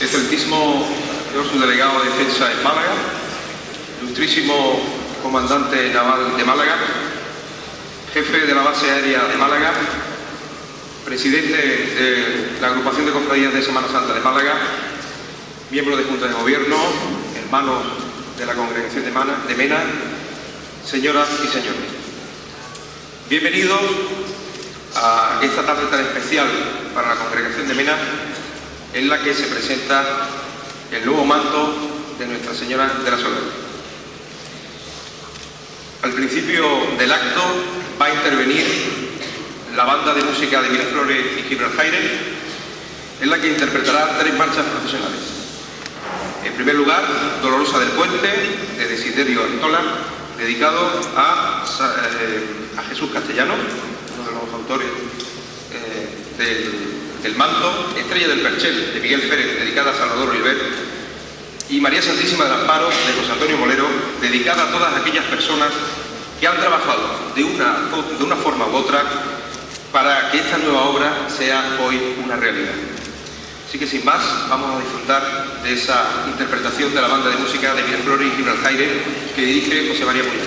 excelentísimo señor subdelegado de Defensa en Málaga, ilustrísimo comandante naval de Málaga, jefe de la base aérea de Málaga, presidente de la agrupación de cofradías de Semana Santa de Málaga, miembro de Junta de Gobierno, hermanos de la Congregación de Mena, señoras y señores. Bienvenidos a esta tarde tan especial para la Congregación de Mena, en la que se presenta el nuevo manto de Nuestra Señora de la Soledad. Al principio del acto va a intervenir la banda de música de Miraflores y Gibraltaire, en la que interpretará 3 marchas profesionales. En primer lugar, Dolorosa del Puente, de Desiderio Artola, dedicado a Jesús Castellanos, uno de los autores del manto. Estrella del Perchel, de Miguel Pérez, dedicada a Salvador Oliver. Y María Santísima del Amparo, de José Antonio Molero, dedicada a todas aquellas personas que han trabajado de una forma u otra para que esta nueva obra sea hoy una realidad. Así que sin más, vamos a disfrutar de esa interpretación de la banda de música de Miraflores y Gibraltaire, que dirige José María Muñoz.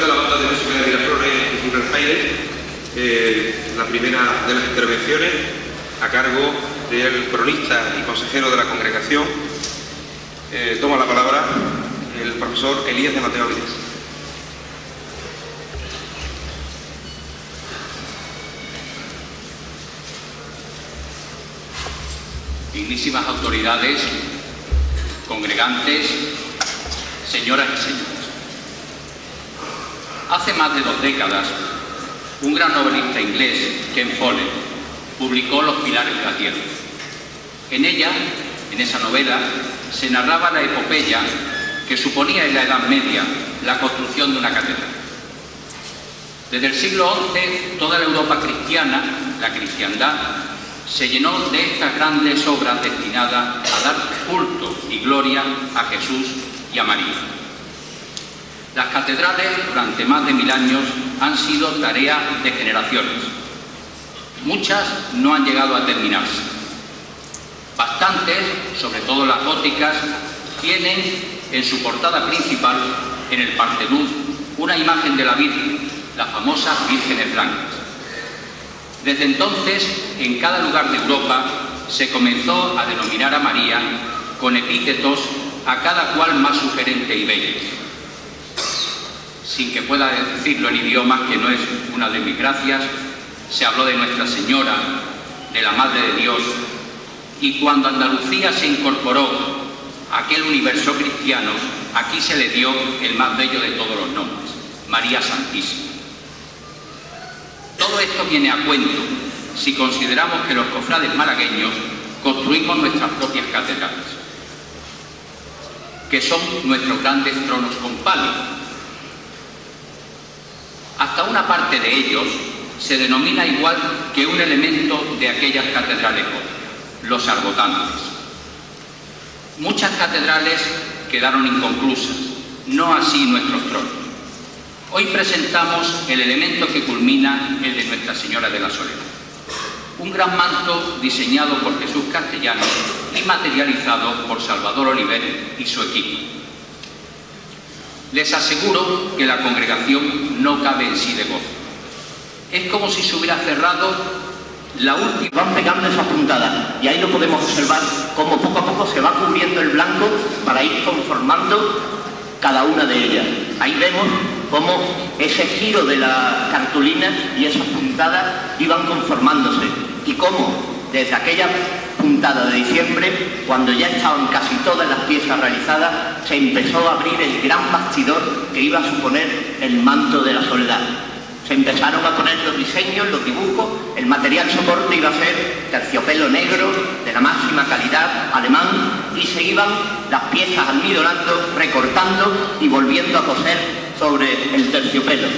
la banda de música de Miraflores y Riverfire, la primera de las intervenciones a cargo del cronista y consejero de la congregación. Toma la palabra el profesor Elías de Mateo Avilés. Dignísimas autoridades, congregantes, señoras y señores. Hace más de 2 décadas, un gran novelista inglés, Ken Follett, publicó Los pilares de la tierra. En ella, en esa novela, se narraba la epopeya que suponía en la Edad Media la construcción de una catedral. Desde el siglo XI, toda la Europa cristiana, la cristiandad, se llenó de estas grandes obras destinadas a dar culto y gloria a Jesús y a María. Las catedrales, durante más de 1000 años, han sido tarea de generaciones. Muchas no han llegado a terminarse. Bastantes, sobre todo las góticas, tienen en su portada principal, en el Partenón, una imagen de la Virgen, las famosas vírgenes blancas. Desde entonces, en cada lugar de Europa, se comenzó a denominar a María con epítetos a cada cual más sugerente y bello, sin que pueda decirlo en idiomas que no es una de mis gracias. Se habló de Nuestra Señora, de la Madre de Dios, y cuando Andalucía se incorporó a aquel universo cristiano, aquí se le dio el más bello de todos los nombres, María Santísima. Todo esto viene a cuento si consideramos que los cofrades malagueños construimos nuestras propias catedrales, que son nuestros grandes tronos con palo. Hasta una parte de ellos se denomina igual que un elemento de aquellas catedrales góticas, los arbotantes. Muchas catedrales quedaron inconclusas, no así nuestros tronos. Hoy presentamos el elemento que culmina el de Nuestra Señora de la Soledad, un gran manto diseñado por Jesús Castellano y materializado por Salvador Oliver y su equipo. Les aseguro que la congregación no cabe en sí de gozo. Es como si se hubiera cerrado la última. Van pegando esas puntadas y ahí lo podemos observar como poco a poco se va cubriendo el blanco para ir conformando cada una de ellas. Ahí vemos cómo ese giro de la cartulina y esas puntadas iban conformándose y cómo desde aquella puntada de diciembre, cuando ya estaban casi todas las piezas realizadas, se empezó a abrir el gran bastidor que iba a suponer el manto de la soledad. Se empezaron a poner los diseños, los dibujos, el material soporte iba a ser terciopelo negro, de la máxima calidad, alemán, y se iban las piezas almidonando, recortando y volviendo a coser sobre el terciopelo.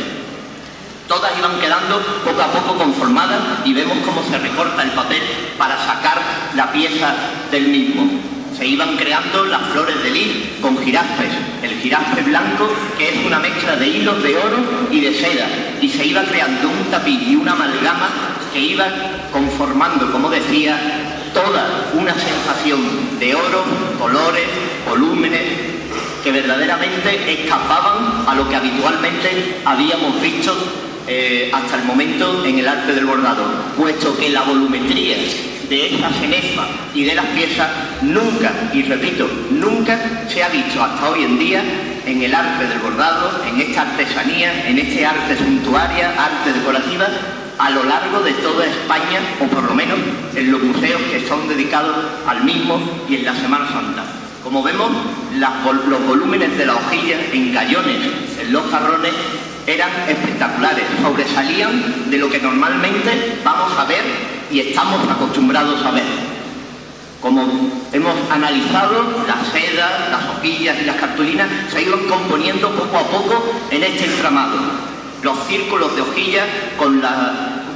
Todas iban quedando poco a poco conformadas y vemos cómo se recorta el papel para sacar la pieza del mismo. Se iban creando las flores de lis con giraspes, el giraspe blanco que es una mezcla de hilos de oro y de seda, y se iba creando un tapiz y una amalgama que iba conformando, como decía, toda una sensación de oro, colores, volúmenes, que verdaderamente escapaban a lo que habitualmente habíamos visto hasta el momento en el arte del bordado, puesto que la volumetría de esa cenefa y de las piezas nunca, y repito, nunca se ha visto hasta hoy en día en el arte del bordado, en esta artesanía, en este arte suntuaria, arte decorativa, a lo largo de toda España, o por lo menos en los museos que son dedicados al mismo y en la Semana Santa. Como vemos, los volúmenes de la hojilla en gallones, en los jarrones, eran espectaculares, sobresalían de lo que normalmente vamos a ver y estamos acostumbrados a ver. Como hemos analizado, las sedas, las hojillas y las cartulinas se iban componiendo poco a poco en este entramado. Los círculos de hojillas con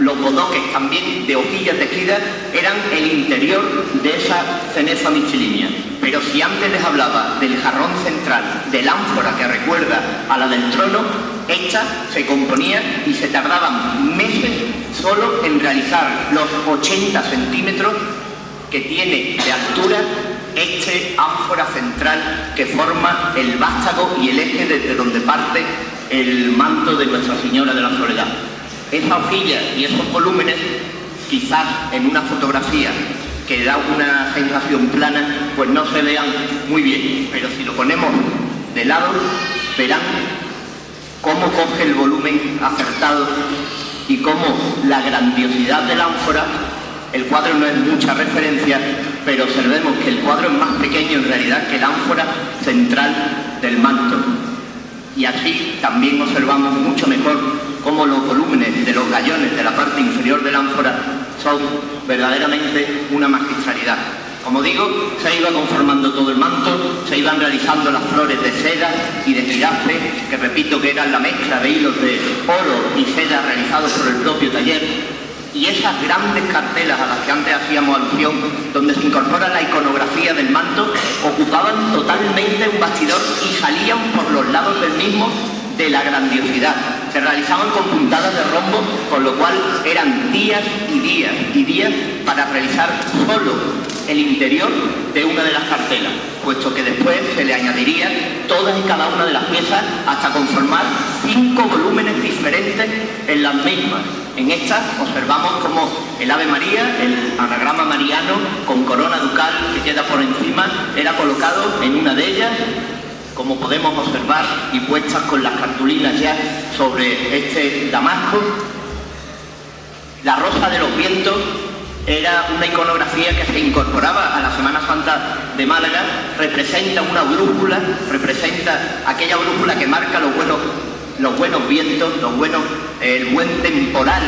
los bodoques también de hojillas tejidas eran el interior de esa cenefa mixtilínea. Pero si antes les hablaba del jarrón central, del ánfora que recuerda a la del trono, esta se componía y se tardaban meses solo en realizar los 80 centímetros que tiene de altura este ánfora central que forma el vástago y el eje desde donde parte el manto de Nuestra Señora de la Soledad. Esa hojilla y esos volúmenes, quizás en una fotografía que da una sensación plana, pues no se vean muy bien, pero si lo ponemos de lado, verán cómo coge el volumen acertado y cómo la grandiosidad de la ánfora. El cuadro no es mucha referencia, pero observemos que el cuadro es más pequeño en realidad que la ánfora central del manto. Y así también observamos mucho mejor cómo los volúmenes de los gallones de la parte inferior de la ánfora son verdaderamente una magistralidad. Como digo, se iba conformando todo el manto, se iban realizando las flores de seda y de giraspe, que repito que eran la mezcla de hilos de oro y seda realizados por el propio taller. Y esas grandes cartelas a las que antes hacíamos alusión, donde se incorpora la iconografía del manto, ocupaban totalmente un bastidor y salían por los lados del mismo de la grandiosidad. Se realizaban con puntadas de rombo, con lo cual eran días y días y días para realizar solo el interior de una de las cartelas, puesto que después se le añadiría todas y cada una de las piezas hasta conformar 5 volúmenes diferentes en las mismas. En estas observamos como el Ave María, el anagrama mariano con corona ducal que queda por encima, era colocado en una de ellas, como podemos observar, y puestas con las cartulinas ya sobre este damasco. La Rosa de los Vientos era una iconografía que se incorporaba a la Semana Santa de Málaga, representa una brújula, representa aquella brújula que marca los buenos vientos, el buen temporal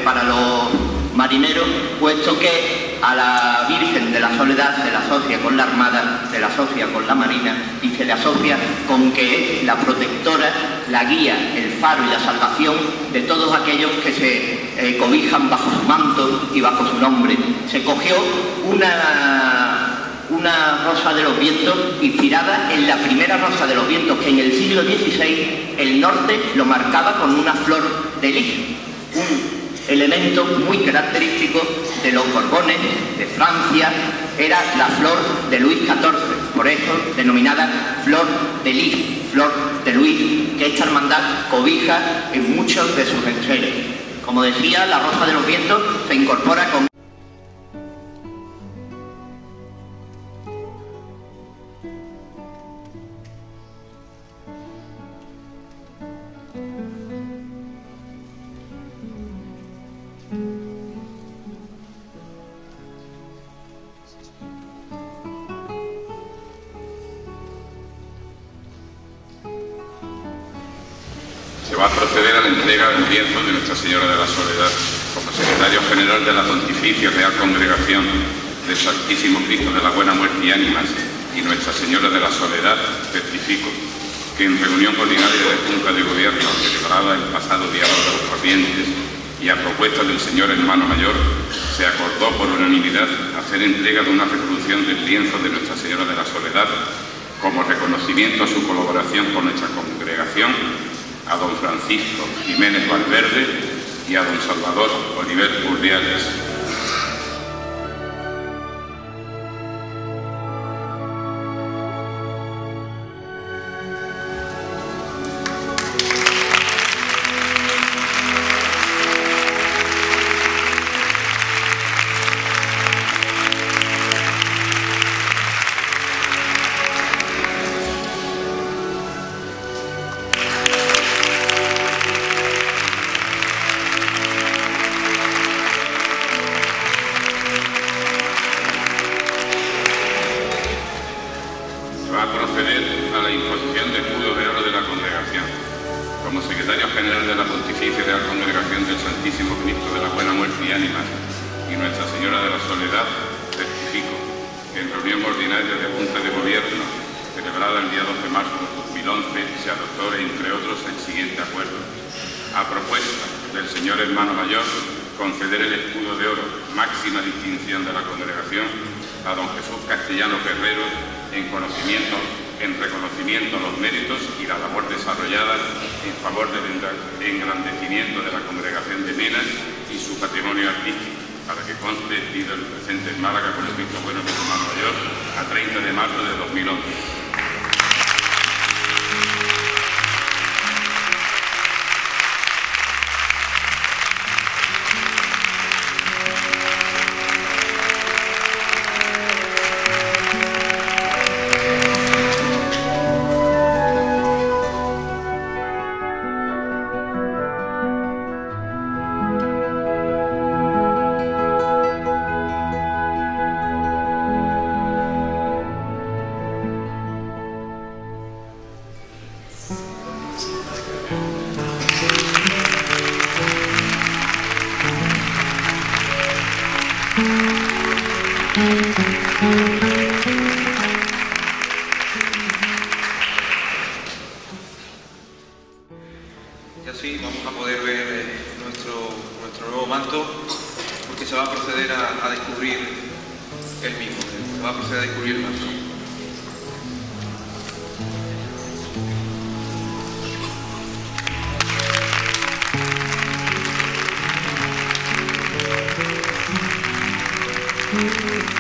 para los marineros, puesto que a la Virgen de la Soledad se la asocia con la Armada, se la asocia con la Marina y se le asocia con que es la protectora, la guía, el faro y la salvación de todos aquellos que se cobijan bajo su manto y bajo su nombre. Se cogió una rosa de los vientos inspirada en la primera rosa de los vientos, que en el siglo XVI el norte lo marcaba con una flor de lis, un elemento muy característico de los Borbones, de Francia, era la flor de Luis XIV, por eso denominada flor de lis, flor de Luis, que esta hermandad cobija en muchos de sus enseres. Como decía, la rosa de los vientos se incorpora con Se va a proceder a la entrega del lienzo de Nuestra Señora de la Soledad. Como secretario general de la Pontificia Real Congregación del Santísimo Cristo de la Buena Muerte y Ánimas y Nuestra Señora de la Soledad, certifico que en reunión ordinaria de Junta de Gobierno celebrada el pasado día 2 de los Corrientes y a propuesta del señor hermano mayor, se acordó por unanimidad hacer entrega de una reproducción del lienzo de Nuestra Señora de la Soledad como reconocimiento a su colaboración con nuestra congregación, a don Francisco Jiménez Valverde y a don Salvador Oliver Urdiales. Como secretario general de la Pontificia Real Congregación del Santísimo Cristo de la Buena Muerte y Ánimas y Nuestra Señora de la Soledad, certifico que en reunión ordinaria de Junta de Gobierno celebrada el día 2 de marzo de 2011 se adoptó, entre otros, el siguiente acuerdo. A propuesta del señor hermano mayor, conceder el escudo de oro, máxima distinción de la congregación, a don Jesús Castellano Guerrero en reconocimiento a los méritos y la labor desarrollada en favor del engrandecimiento de la congregación de Menas y su patrimonio artístico, para que conste pido el presente en Málaga con el visto bueno de su hermano mayor a 30 de marzo de 2011. Y así vamos a poder ver nuestro nuevo manto, porque se va a proceder a descubrir el mismo, se va a proceder a descubrir el manto. Thank you.